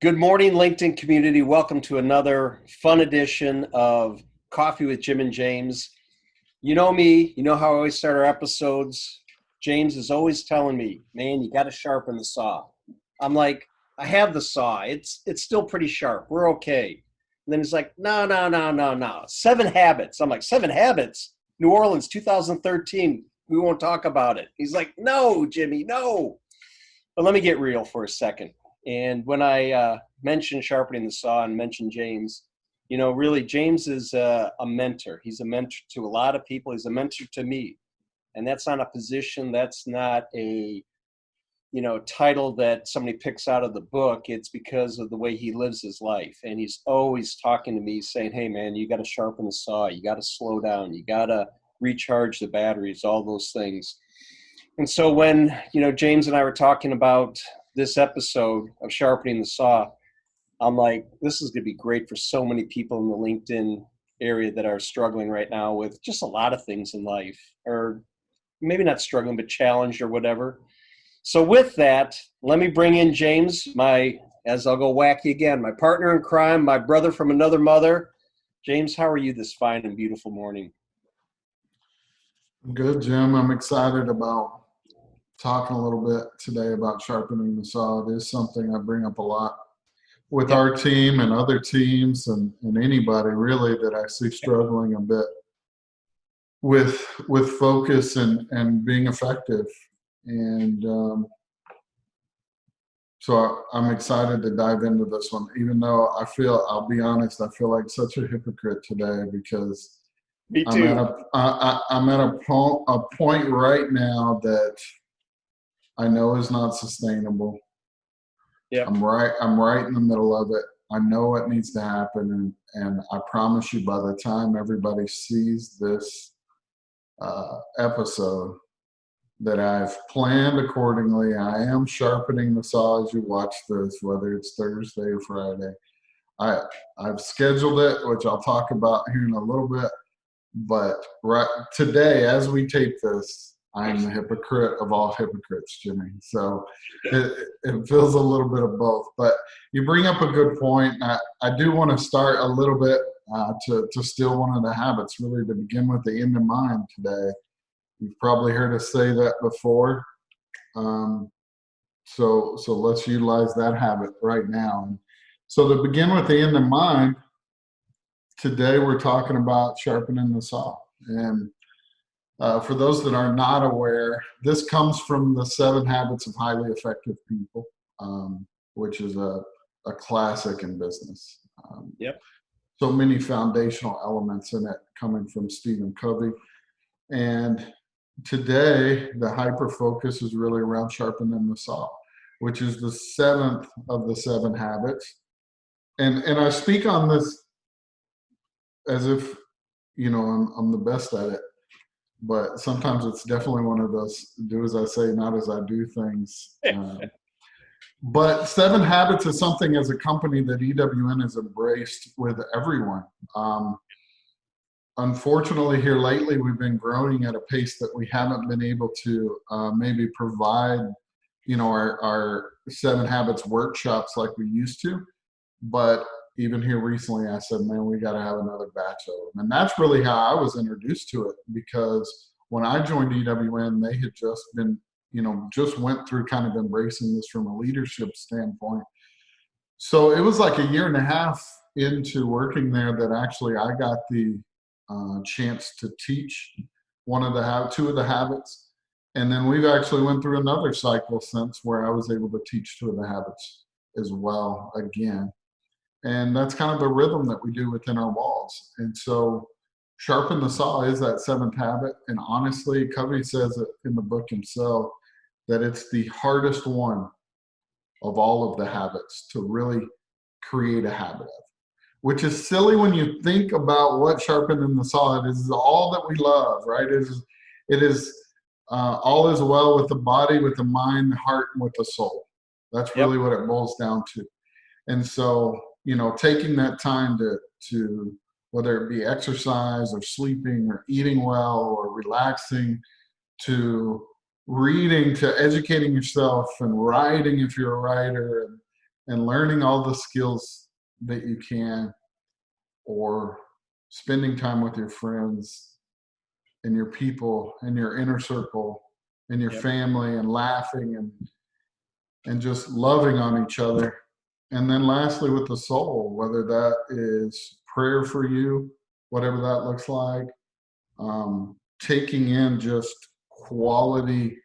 Good morning, LinkedIn community. Welcome to another fun edition of Coffee with Jim and James. You know me, you know how I always start our episodes. James is always telling me, man, you got to sharpen the saw. I'm like, I have the saw. It's still pretty sharp. We're okay. And then he's like, no. 7 habits. I'm like, 7 habits? New Orleans, 2013. We won't talk about it. He's like, no, Jimmy, no. But let me get real for a second. And when I mentioned sharpening the saw and mentioned James, really, James is a mentor. He's a mentor to a lot of people. He's a mentor to me. And that's not a position. That's not a, title that somebody picks out of the book. It's because of the way he lives his life. And he's always talking to me saying, hey, man, you got to sharpen the saw. You got to slow down. You got to recharge the batteries, all those things. And so when, James and I were talking about this episode of Sharpening the Saw, I'm like, this is going to be great for so many people in the LinkedIn area that are struggling right now with just a lot of things in life, or maybe not struggling, but challenged or whatever. So with that, let me bring in James, as I'll go wacky again, my partner in crime, my brother from another mother. James, how are you this fine and beautiful morning? Good, Jim. I'm excited about talking a little bit today about sharpening the saw. It is something I bring up a lot with Yep. our team and other teams and anybody really that I see struggling a bit with focus and being effective. And so I'm excited to dive into this one, even though I'll be honest, I feel like such a hypocrite today because Me I'm at too. a point right now that I know is not sustainable. Yep. I'm right in the middle of it. I know what needs to happen, and I promise you, by the time everybody sees this episode, that I've planned accordingly. I am sharpening the saw as you watch this, whether it's Thursday or Friday. I I've scheduled it, which I'll talk about here in a little bit. But right today, as we tape this, I am the hypocrite of all hypocrites, Jimmy. So it feels a little bit of both. But you bring up a good point. I do want to start a little bit to steal one of the habits, really to begin with the end in mind today. You've probably heard us say that before. Um, so let's utilize that habit right now. And so to begin with the end in mind, today we're talking about sharpening the saw. And for those that are not aware, this comes from the 7 Habits of Highly Effective People, which is a classic in business. Yep. So many foundational elements in it coming from Stephen Covey. And today, the hyper focus is really around sharpening the saw, which is the 7th of the 7 habits. And I speak on this as if I'm the best at it, but sometimes it's definitely one of those do as I say, not as I do things. But 7 habits is something as a company that EWN has embraced with everyone. Unfortunately, here lately, we've been growing at a pace that we haven't been able to maybe provide, our 7 habits workshops like we used to. But even here recently, I said, man, we got to have another batch of them. And that's really how I was introduced to it, because when I joined EWN, they had just been, just went through kind of embracing this from a leadership standpoint. So it was like a year and a half into working there that actually I got the chance to teach two of the habits. And then we've actually went through another cycle since where I was able to teach 2 of the habits as well again. And that's kind of the rhythm that we do within our walls. And so sharpen the saw is that 7th habit. And honestly, Covey says it in the book himself that it's the hardest one of all of the habits to really create a habit of, which is silly when you think about what sharpening the saw is. It is all that we love, right? It is all is well with the body, with the mind, the heart, and with the soul. That's Yep. really what it boils down to. And so, taking that time to whether it be exercise or sleeping or eating well or relaxing, to reading, to educating yourself and writing if you're a writer, and learning all the skills that you can, or spending time with your friends and your people and your inner circle and your Yep. family, and laughing and just loving on each other. And then lastly, with the soul, whether that is prayer for you, whatever that looks like, taking in just quality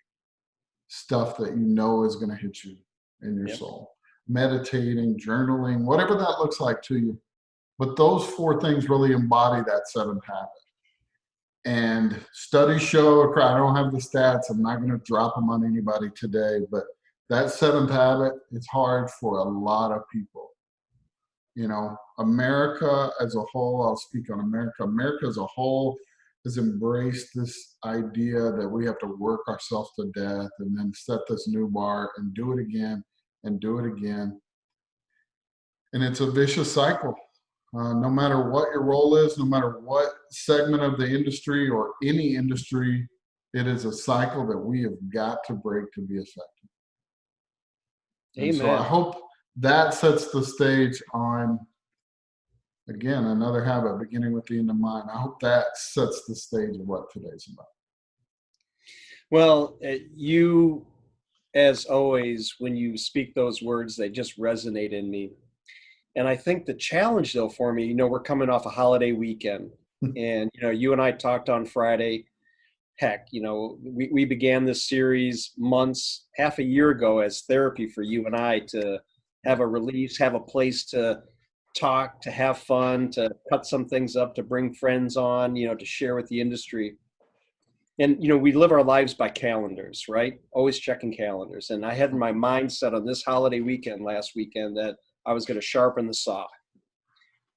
stuff that you know is going to hit you in your Yep. soul, meditating, journaling, whatever that looks like to you. But those four things really embody that seventh habit. And studies show, I don't have the stats, I'm not going to drop them on anybody today, but that seventh habit, it's hard for a lot of people. You know, America as a whole, I'll speak on America. America as a whole has embraced this idea that we have to work ourselves to death and then set this new bar and do it again and do it again. And it's a vicious cycle. No matter what your role is, no matter what segment of the industry or any industry, it is a cycle that we have got to break to be effective. And so I Amen. hope that sets the stage on, again, another habit, beginning with the end in mind. I hope that sets the stage of what today's about. Well, you, as always, when you speak those words, they just resonate in me. And I think the challenge, though, for me, we're coming off a holiday weekend. And, you and I talked on Friday. Heck, we began this series months, half a year ago, as therapy for you and I, to have a release, have a place to talk, to have fun, to cut some things up, to bring friends on, to share with the industry. And, we live our lives by calendars, right? Always checking calendars. And I had my mind set on this holiday weekend last weekend that I was going to sharpen the saw.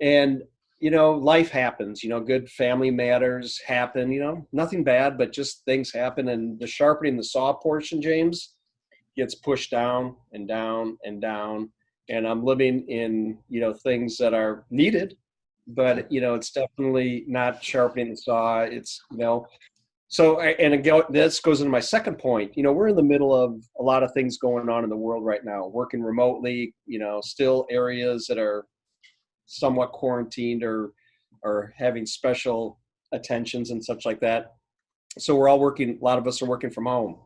And, life happens, good family matters happen, nothing bad, but just things happen. And the sharpening the saw portion, James, gets pushed down and down and down. And I'm living in, things that are needed, but, it's definitely not sharpening the saw. It's, so, and again, this goes into my second point. We're in the middle of a lot of things going on in the world right now, working remotely, still areas that are somewhat quarantined or having special attentions and such like that. So we're all working, a lot of us are working from home,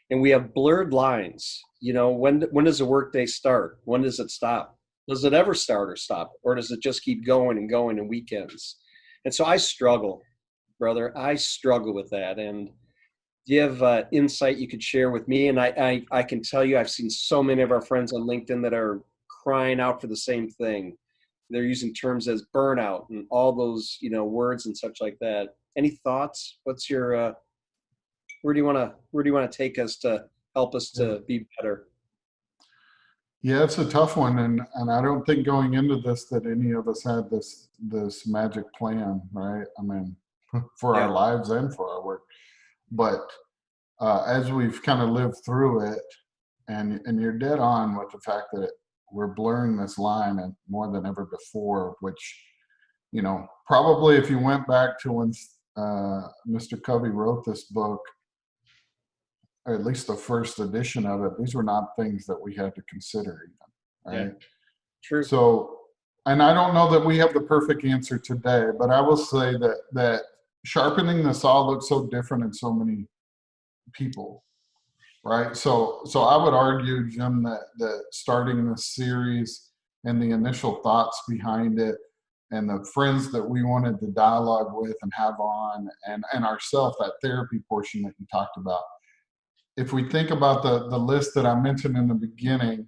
and we have blurred lines. When does the workday start? When does it stop? Does it ever start or stop? Or does it just keep going and going in weekends? And so I struggle, brother. I struggle with that. And do you have insight you could share with me? And I can tell you, I've seen so many of our friends on LinkedIn that are crying out for the same thing. They're using terms as burnout and all those, words and such like that. Any thoughts? What's your, where do you want to take us to help us to be better? Yeah, it's a tough one, and I don't think going into this that any of us had this magic plan, right? I mean, for our Yeah. lives and for our work. But as we've kind of lived through it, and you're dead on with the fact that we're blurring this line and more than ever before, which, probably if you went back to when Mr. Covey wrote this book, or at least the first edition of it, these were not things that we had to consider even, right? Yeah. True. So, and I don't know that we have the perfect answer today, but I will say that sharpening the saw looks so different in so many people, right? So I would argue, Jim, that starting this series and the initial thoughts behind it and the friends that we wanted to dialogue with and have on, and ourselves, that therapy portion that you talked about. If we think about the list that I mentioned in the beginning,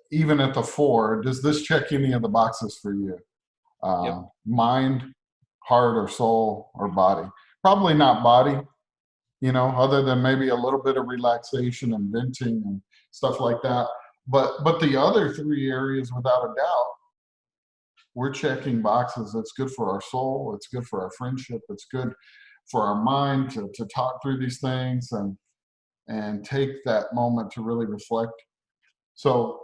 even at the 4, does this check any of the boxes for you? Yep. Mind, heart, or soul, or body? Probably not body, other than maybe a little bit of relaxation and venting and stuff like that. But the other 3 areas, without a doubt, we're checking boxes. It's good for our soul. It's good for our friendship. It's good for our mind to talk through these things and take that moment to really reflect. So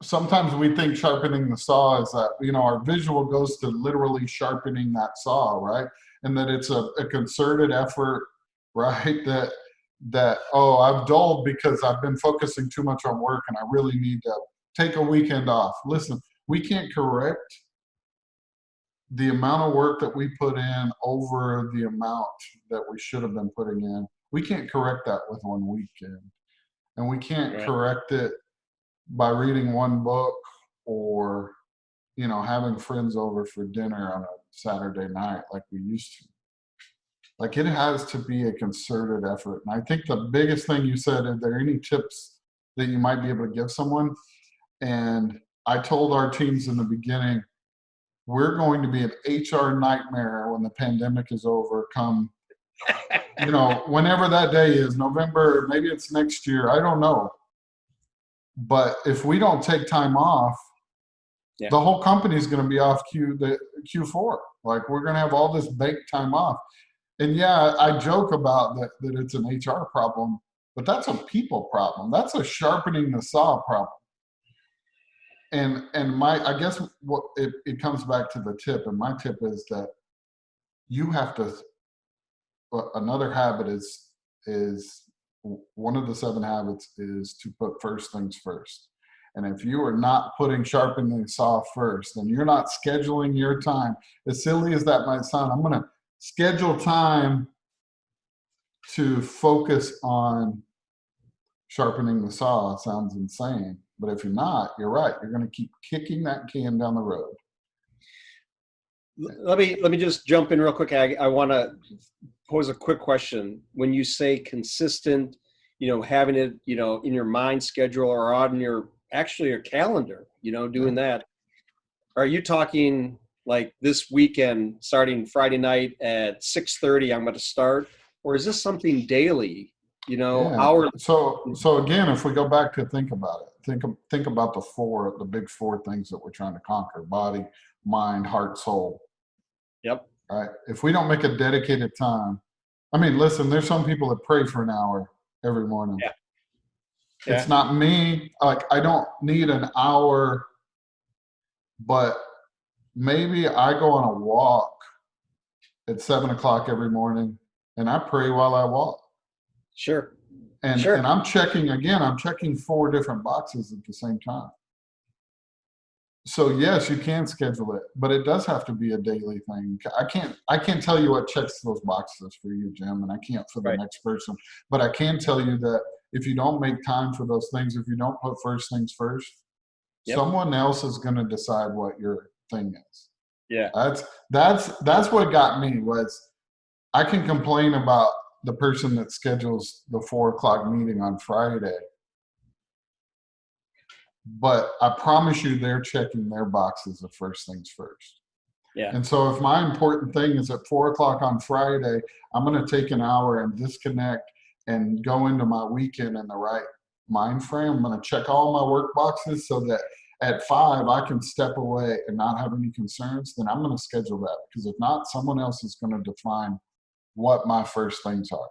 sometimes we think sharpening the saw is that, our visual goes to literally sharpening that saw, right? And that it's a concerted effort, right? that, oh, I've dulled because I've been focusing too much on work and I really need to take a weekend off. Listen, we can't correct the amount of work that we put in over the amount that we should have been putting in. We can't correct that with one weekend. And we can't Right. correct it by reading one book or, having friends over for dinner on a Saturday night like we used to. Like, it has to be a concerted effort. And I think the biggest thing you said, are there any tips that you might be able to give someone? And I told our teams in the beginning, we're going to be an HR nightmare when the pandemic is over. Come, whenever that day is, November, maybe it's next year, I don't know. But if we don't take time off, Yeah. the whole company is going to be off Q4. Like, we're going to have all this baked time off. And yeah, I joke about that it's an HR problem, but that's a people problem. That's a sharpening the saw problem. And I guess what it comes back to the tip, and my tip is that you have to. Another habit is one of the 7 habits is to put first things first. And if you are not putting sharpening the saw first, then you're not scheduling your time. As silly as that might sound, I'm going to schedule time to focus on sharpening the saw. It sounds insane, but if you're not, you're right. You're going to keep kicking that can down the road. Let me just jump in real quick. I want to pose a quick question. When you say consistent, having it, in your mind schedule or on your calendar, doing that, are you talking like this weekend, starting Friday night at 6:30, I'm going to start, or is this something daily, hourly? So again, if we go back to think about it, think about the big 4 things that we're trying to conquer: body, mind, heart, soul. Yep. Right. If we don't make a dedicated time, I mean, listen, there's some people that pray for an hour every morning. Yeah. It's not me. Like, I don't need an hour, but maybe I go on a walk at 7 o'clock every morning and I pray while I walk. Sure. And I'm checking 4 different boxes at the same time. So yes, you can schedule it, but it does have to be a daily thing. I can't tell you what checks those boxes for you, Jim, and I can't for the next person. But I can tell you that if you don't make time for those things, if you don't put first things first, someone else is going to decide what your thing is. Yeah. That's what got me. Was I can complain about the person that schedules the 4 o'clock meeting on Friday, but I promise you they're checking their boxes of first things first. Yeah. And so if my important thing is at 4 o'clock on Friday, I'm going to take an hour and disconnect and go into my weekend in the right mind frame. I'm going to check all my work boxes so that at 5 I can step away and not have any concerns. Then I'm going to schedule that, because if not, someone else is going to define what my first things are.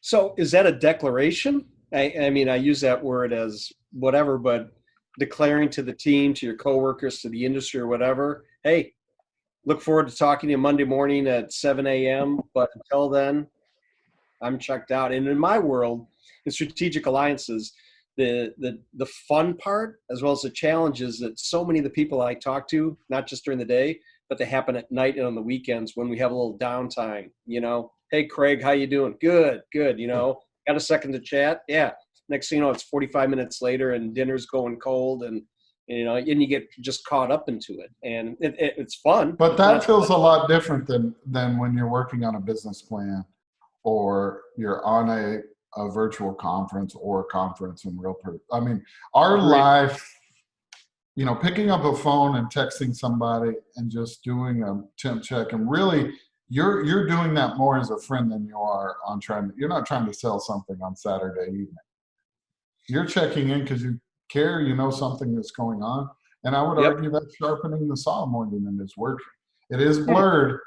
So is that a declaration? I mean, I use that word as whatever, but declaring to the team, to your coworkers, to the industry or whatever, hey, look forward to talking to you Monday morning at 7 a.m. But until then, I'm checked out. And in my world, in strategic alliances, the fun part, as well as the challenges that so many of the people I talk to, not just during the day, but they happen at night and on the weekends when we have a little downtime, hey, Craig, how you doing? Good. Got a second to chat? Yeah. Next thing you know, it's 45 minutes later and dinner's going cold, and you get just caught up into it, and it's fun. But that feels a lot different than when you're working on a business plan, or you're on a virtual conference or a conference in real person. I mean, our life, picking up a phone and texting somebody and just doing a temp check, and really you're doing that more as a friend than you are on you're not trying to sell something on Saturday evening. You're checking in because you care, something that's going on. And I would argue that's sharpening the saw more than it is working. It is blurred,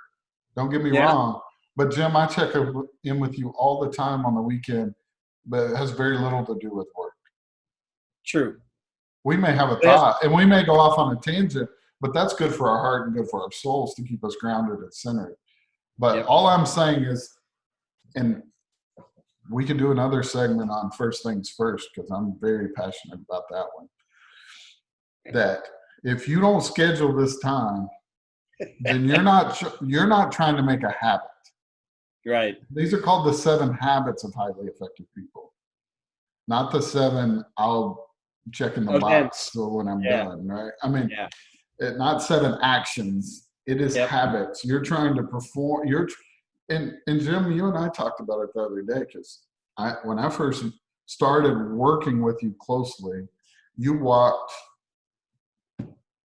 don't get me wrong. But Jim, I check in with you all the time on the weekend, but it has very little to do with work. True. We may have a thought and we may go off on a tangent, but that's good for our heart and good for our souls to keep us grounded and centered. But all I'm saying is, and we could do another segment on first things first, because I'm very passionate about that one. That if you don't schedule this time, then you're not trying to make a habit. Right. These are called the 7 habits of highly effective people, not the 7 I'll check in the box Events. so when I'm Yeah. done, right? I mean, Yeah. not 7 actions. It is Yep. habits. You're trying to perform. And Jim, you and I talked about it the other day, because when I first started working with you closely, you walked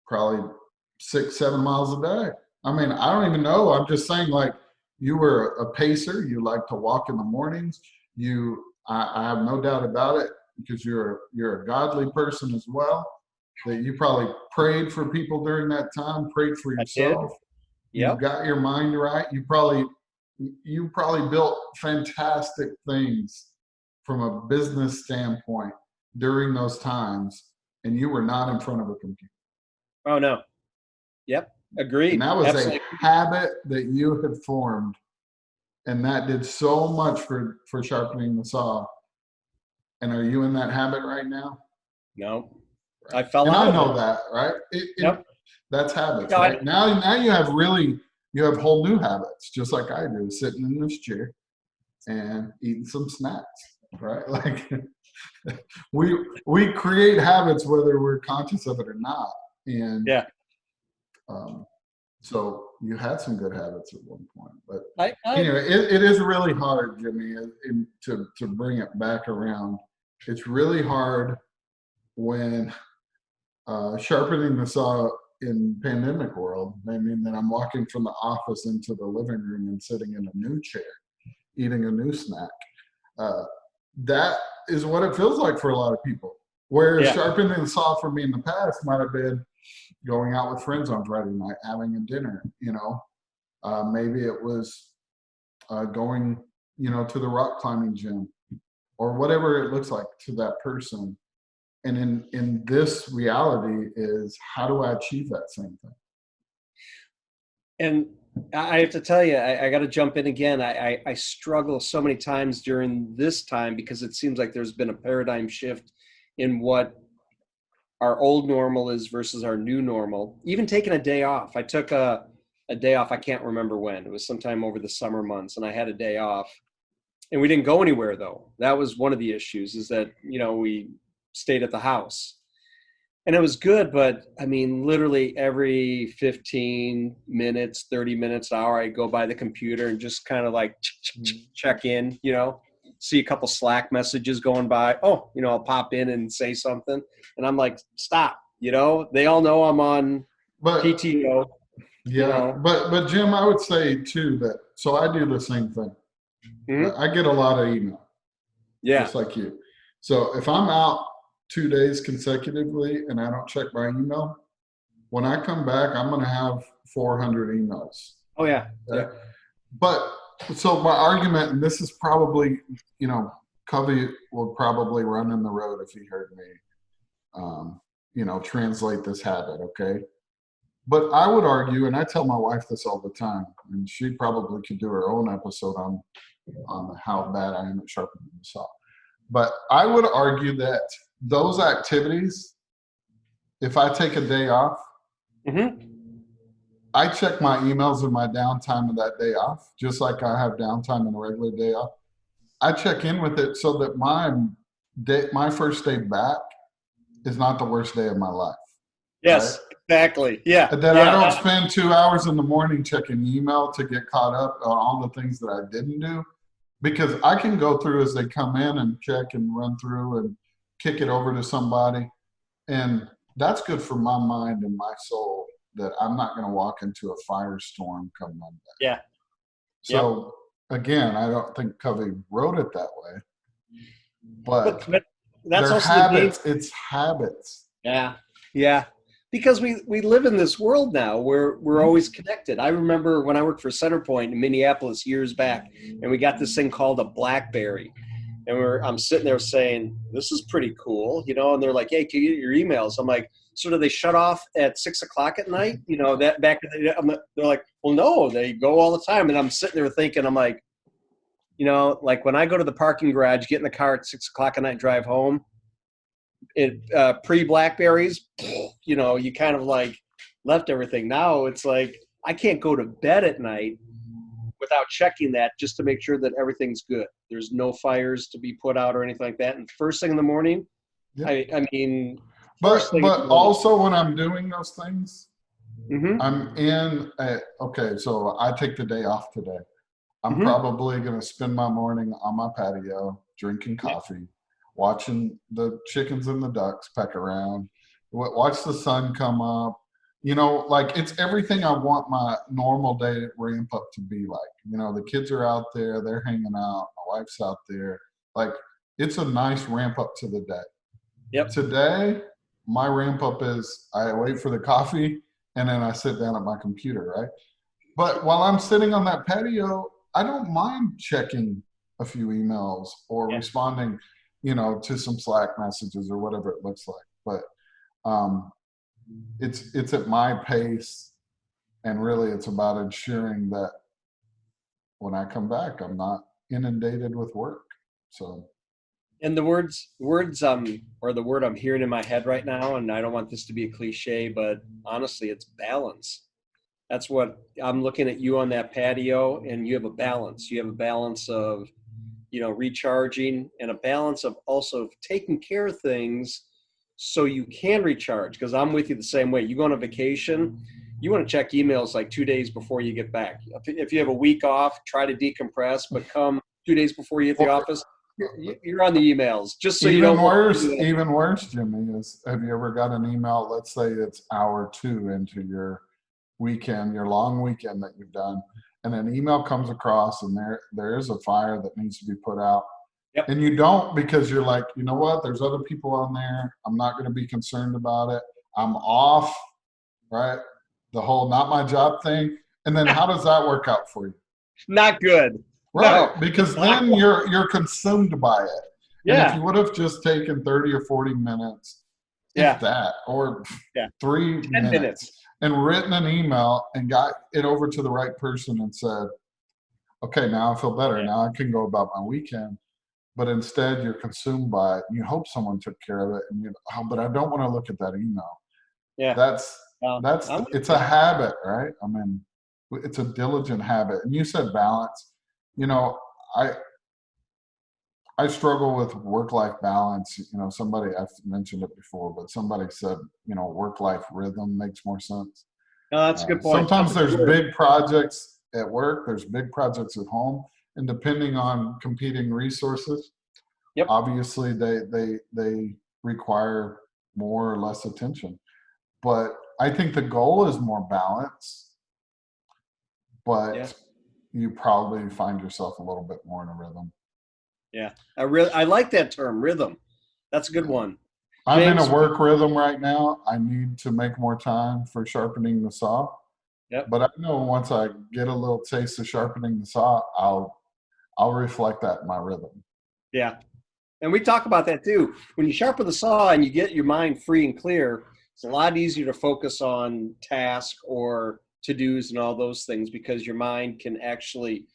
probably 6-7 miles a day. I mean, I don't even know. I'm just saying, like, you were a pacer. You like to walk in the mornings. I have no doubt about it, because you're a godly person as well. That you probably prayed for people during that time, prayed for I did. yourself. You Yep. got your mind right. You probably built fantastic things from a business standpoint during those times, and you were not in front of a computer. Oh, no. Yep. Agreed. And that was Absolutely. a habit that you had formed, and that did so much for sharpening the saw. And are you in that habit right now? No. Right. I fell and out I of know it. that, right? Yep. That's habits, No, right? Now you have whole new habits, just like I do, sitting in this chair and eating some snacks, right? Like, we create habits whether we're conscious of it or not. And yeah. So you had some good habits at one point, but I anyway, it is really hard, Jimmy, to bring it back around. It's really hard when sharpening the saw in pandemic world. I mean, that I'm walking from the office into the living room and sitting in a new chair, eating a new snack. That is what it feels like for a lot of people. Whereas sharpening the saw for me in the past might have been going out with friends on Friday night, having a dinner, maybe it was going, to the rock climbing gym, or whatever it looks like to that person. And in this reality is, how do I achieve that same thing? And I have to tell you, I got to jump in again. I struggle so many times during this time, because it seems like there's been a paradigm shift in what our old normal is versus our new normal. Even taking a day off. I took a day off. I can't remember when. It was sometime over the summer months, and I had a day off. And we didn't go anywhere, though. That was one of the issues, is that, we stayed at the house. And it was good, but I mean, literally every 15 minutes, 30 minutes, an hour, I go by the computer and just kind of like check in, see a couple Slack messages going by. Oh, I'll pop in and say something. And I'm like, stop, they all know I'm on PTO. Yeah. But Jim, I would say too that, so I do the same thing. Mm-hmm. I get a lot of email. Yeah. Just like you. So if I'm out 2 days consecutively and I don't check my email, when I come back, I'm going to have 400 emails. Oh, yeah. Okay? But so my argument, and this is probably, Covey will probably run in the road if he heard me, translate this habit. Okay. But I would argue, and I tell my wife this all the time, and she probably could do her own episode on how bad I am at sharpening the saw. But I would argue that those activities, if I take a day off, I check my emails in my downtime of that day off, just like I have downtime in a regular day off. I check in with it so that my first day back is not the worst day of my life. Yes, right? Exactly. Yeah. That I don't spend 2 hours in the morning checking email to get caught up on all the things that I didn't do. Because I can go through as they come in and check and run through and kick it over to somebody. And that's good for my mind and my soul, that I'm not going to walk into a firestorm come Monday. Yeah. So again, I don't think Covey wrote it that way. But that's also habits. It's habits. Yeah. Yeah. Because we live in this world now where we're always connected. I remember when I worked for Centerpoint in Minneapolis years back, and we got this thing called a BlackBerry. And I'm sitting there saying, this is pretty cool, and they're like, hey, can you get your emails? I'm like, so do they shut off at 6:00 at night? That back in the day, they're like, well, no, they go all the time. And I'm sitting there thinking, I'm like, You know, like when I go to the parking garage, get in the car at 6 o'clock at night, drive home, it pre-Blackberries, you know, you kind of like left everything. Now it's like I can't go to bed at night without checking that just to make sure that everything's good. There's no fires to be put out or anything like that. And first thing in the morning, Yeah. I mean, first But thing in the but morning. also when I'm doing those things, Mm-hmm. I'm in okay, so I take the day off today. I'm Mm-hmm. probably going to spend my morning on my patio drinking Yeah. coffee, watching the chickens and the ducks peck around, watch the sun come up. You know, like it's everything I want my normal day ramp up to be like. You know, the kids are out there, they're hanging out, my wife's out there. Like it's a nice ramp up to the day. Yep. Today, my ramp up is I wait for the coffee and then I sit down at my computer, right? But while I'm sitting on that patio, I don't mind checking a few emails or Yeah. responding, you know, to some Slack messages or whatever it looks like. But it's at my pace, and really, it's about ensuring that when I come back, I'm not inundated with work. So And the words or the word I'm hearing in my head right now, and I don't want this to be a cliche, but honestly, it's balance. That's what I'm looking at you on that patio, and you have a balance. You have a balance of, you know, recharging and a balance of also taking care of things so you can recharge. Because I'm with you the same way. You go on a vacation, you want to check emails like 2 days before you get back. If you have a week off, try to decompress, but come 2 days before you hit the or office, you're on the emails just so you don't even worse, Jimmy, is have you ever got an email? Let's say it's hour two into your weekend, your long weekend that you've done, and an email comes across and there is a fire that needs to be put out. Yep. And you don't because you're like, you know what, there's other people on there. I'm not going to be concerned about it. I'm off, right? The whole not my job thing. And then how does that work out for you? Not good. Right. No. Because then you're consumed by it. And if Yeah. you would have just taken 30 or 40 minutes, if Yeah. that, or Yeah. 3 minutes, 10 minutes. and written an email and got it over to the right person and said, okay, now I feel better. Yeah. Now I can go about my weekend. But instead, you're consumed by it. And you hope someone took care of it. And you, oh, but I don't want to look at that email. Yeah. That's I'm with it's you. a habit, right? I mean, it's a diligent habit. And you said balance. You know, I I struggle with work-life balance. You know, somebody I've mentioned it before, but somebody said, you know, work-life rhythm makes more sense. No, that's a good point. That's Sometimes a good there's word. big projects at work, there's big projects at home, and depending on competing resources, Yep. obviously they require more or less attention. But I think the goal is more balance, Yeah. but you probably find yourself a little bit more in a rhythm. Yeah. I like that term, rhythm. That's a good one. I'm in James. a work rhythm right now. I need to make more time for sharpening the saw. Yep. But I know once I get a little taste of sharpening the saw, I'll reflect that in my rhythm. Yeah. And we talk about that too. When you sharpen the saw and you get your mind free and clear, it's a lot easier to focus on task or to-dos and all those things because your mind can actually,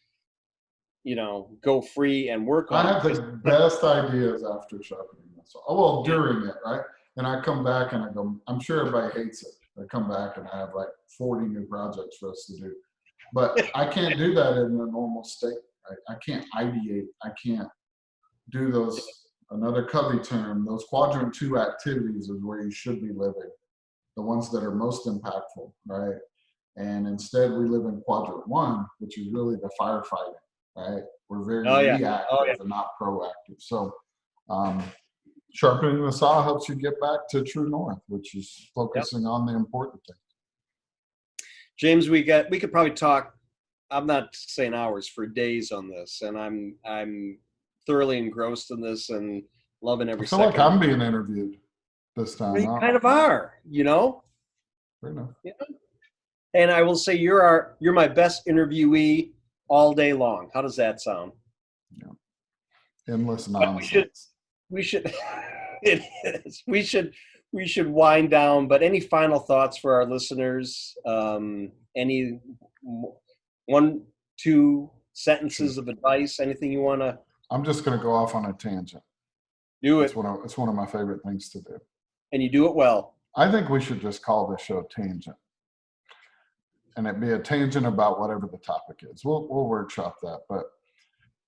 you know, go free and work I on them. have the best ideas after sharpening the saw. Oh, well, Yeah. during it, right? And I come back and I go, I'm sure everybody hates it. I come back and I have like 40 new projects for us to do. But I can't do that in a normal state. Right? I can't ideate. I can't do those, another Covey term, those quadrant two activities is where you should be living, the ones that are most impactful, right? And instead we live in quadrant one, which is really the firefighting, right? We're very Oh yeah. Oh yeah. reactive and not proactive. So um, sharpening the saw helps you get back to true north, which is Yep. focusing on the important thing. James, we could probably talk, I'm not saying hours, for days on this, and I'm thoroughly engrossed in this and loving I every feel like second. I'm being interviewed this time. You kind of are, you know? Fair enough. Yeah. And I will say you're my best interviewee all day long. How does that sound? Endless But nonsense. we should it is. We should wind down, but any final thoughts for our listeners? Any one, two sentences of advice, anything you want to I'm just going to go off on a tangent. do it, It's one of my favorite things to do. and you do it well. I think we should just call this show Tangent, and it be a tangent about whatever the topic is. We'll workshop that, but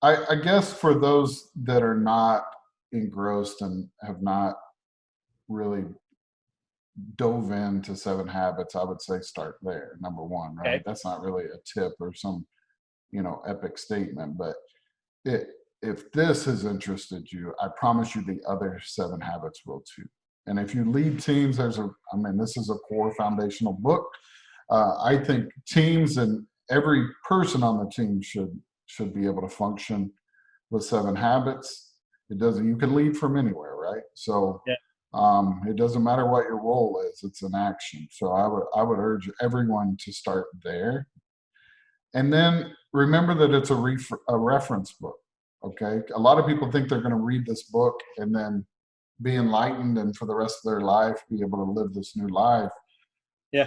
I guess for those that are not engrossed and have not really dove into Seven Habits, I would say start there. Number one, right? Okay. That's not really a tip or some, epic statement, but if this has interested you, I promise you the other Seven Habits will too. And if you lead teams, this is a core foundational book. I think teams and every person on the team should be able to function with Seven Habits. You can lead from anywhere, right? So Yeah. it doesn't matter what your role is, it's an action. So I would urge everyone to start there. And then remember that it's a reference book. Okay. A lot of people think they're going to read this book and then be enlightened and for the rest of their life be able to live this new life. Yeah.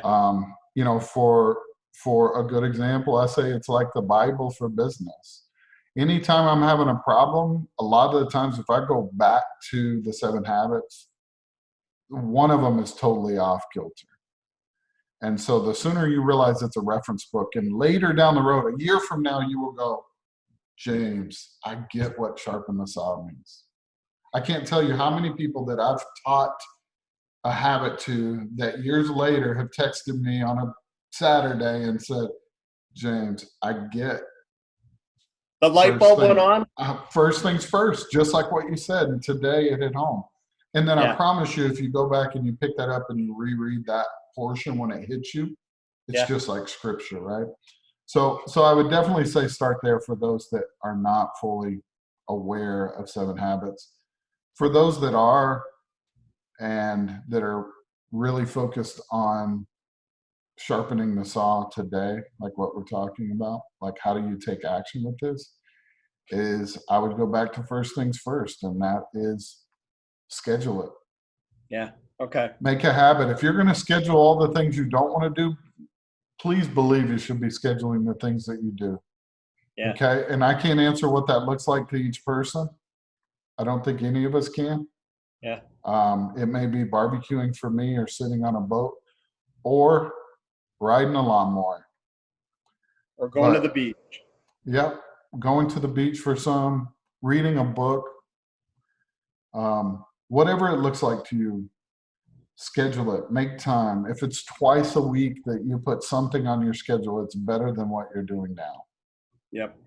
For a good example, I say it's like the Bible for business. Anytime I'm having a problem, a lot of the times if I go back to the Seven Habits, one of them is totally off kilter. And so the sooner you realize it's a reference book, and later down the road, a year from now, you will go, James, I get what sharpen the saw means. I can't tell you how many people that I've taught a habit to that years later have texted me on a Saturday and said, James, I get. The light bulb went on? First things first, just like what you said. And today it hit home. And then I promise you, if you go back and you pick that up and you reread that portion when it hits you, it's just like scripture, right? So I would definitely say start there for those that are not fully aware of Seven Habits. For those that are and that are really focused on sharpening the saw today, like what we're talking about, like how do you take action with this, is I would go back to first things first, and that is schedule it. Yeah. Okay. Make a habit. If you're going to schedule all the things you don't want to do, please believe you should be scheduling the things that you do. Yeah. Okay. And I can't answer what that looks like to each person. I don't think any of us can. Yeah. It may be barbecuing for me, or sitting on a boat, or riding a lawnmower, or going to the beach. Yep. Going to the beach for some, reading a book, whatever it looks like to you. Schedule it, make time. If it's twice a week that you put something on your schedule, it's better than what you're doing now. Yep.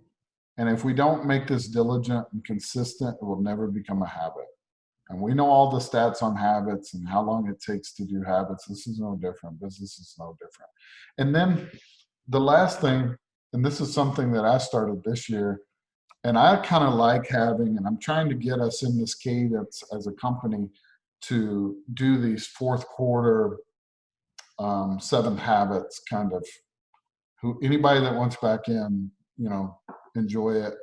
And if we don't make this diligent and consistent, it will never become a habit. And we know all the stats on habits and how long it takes to do habits. This is no different. Business is no different. And then the last thing, and this is something that I started this year, and I kind of like having, and I'm trying to get us in this cadence as a company to do these fourth quarter Seven Habits kind of, anybody that wants back in, enjoy it.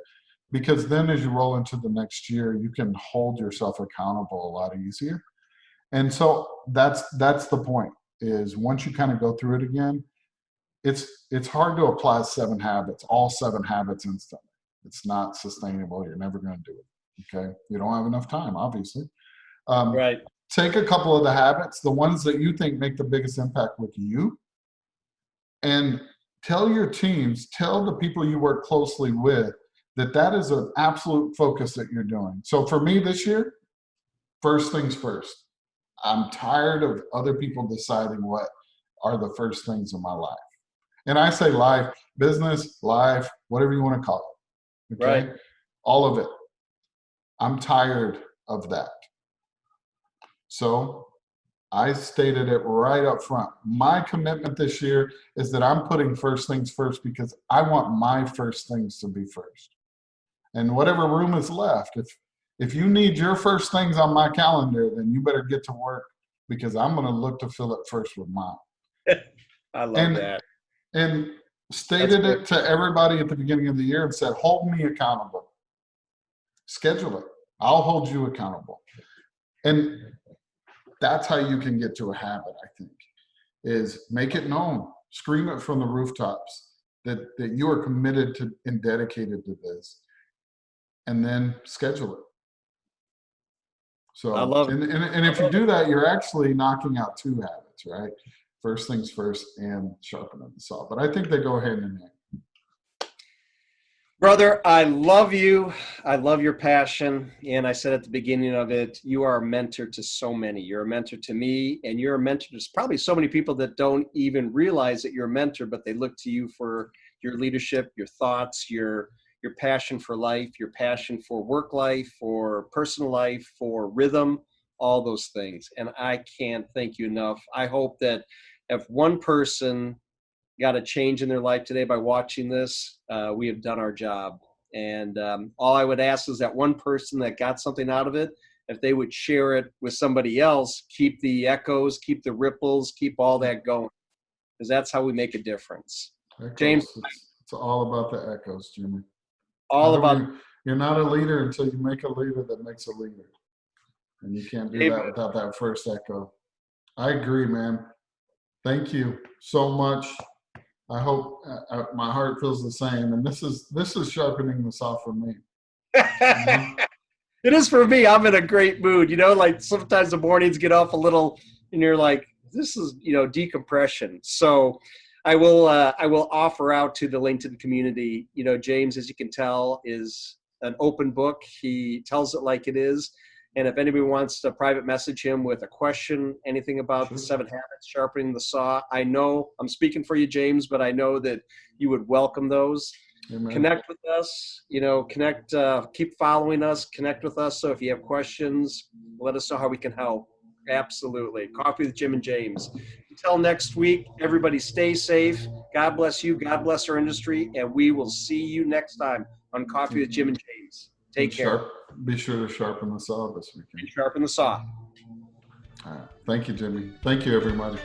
Because then as you roll into the next year, you can hold yourself accountable a lot easier. And so that's the point, is once you kind of go through it again, it's hard to apply all seven habits instantly. It's not sustainable. You're never going to do it. Okay. You don't have enough time, obviously. Right. Take a couple of the habits, the ones that you think make the biggest impact with you, and tell your teams, tell the people you work closely with, that is an absolute focus that you're doing. So for me this year, first things first. I'm tired of other people deciding what are the first things in my life. And I say life, business, life, whatever you want to call it. Okay? Right. All of it. I'm tired of that. So I stated it right up front. My commitment this year is that I'm putting first things first, because I want my first things to be first. And whatever room is left, if you need your first things on my calendar, then you better get to work, because I'm going to look to fill it first with mine. I love that. And stated it to everybody at the beginning of the year and said, hold me accountable. Schedule it. I'll hold you accountable. And that's how you can get to a habit, I think, is make it known. Scream it from the rooftops. that you are committed to and dedicated to this, and then schedule it. I So, love it. and if you do that, you're actually knocking out two habits, right? First things first and sharpening the saw. But I think they go hand in hand. Brother, I love you. I love your passion. And I said at the beginning of it, you are a mentor to so many. You're a mentor to me, and you're a mentor to probably so many people that don't even realize that you're a mentor, but they look to you for your leadership, your thoughts, your passion for life, your passion for work life, for personal life, for rhythm, all those things. And I can't thank you enough. I hope that if one person got a change in their life today by watching this, we have done our job. And all I would ask is that one person that got something out of it, if they would share it with somebody else, keep the echoes, keep the ripples, keep all that going, because that's how we make a difference. James, Echoes. It's all about the echoes, Jimmy. all about You're not a leader until you make a leader that makes a leader. And you can't do that without that first echo. I agree, man. Thank you so much. I hope my heart feels the same. And this is sharpening the saw for me. You know? It is for me. I'm in a great mood. Like sometimes the mornings get off a little and you're like, this is, decompression. So I will offer out to the LinkedIn community. James, as you can tell, is an open book. He tells it like it is. And if anybody wants to private message him with a question, anything about the 7 habits, sharpening the saw, I know I'm speaking for you, James, but I know that you would welcome those. Amen. Connect with us, keep following us, connect with us. So if you have questions, let us know how we can help. Absolutely. Coffee with Jim and James. Until next week, everybody stay safe. God bless you. God bless our industry. And we will see you next time on Coffee with Jim and James. Take care. Be sure to sharpen the saw this weekend. Sharpen the saw. All right. Thank you, Jimmy. Thank you, everybody.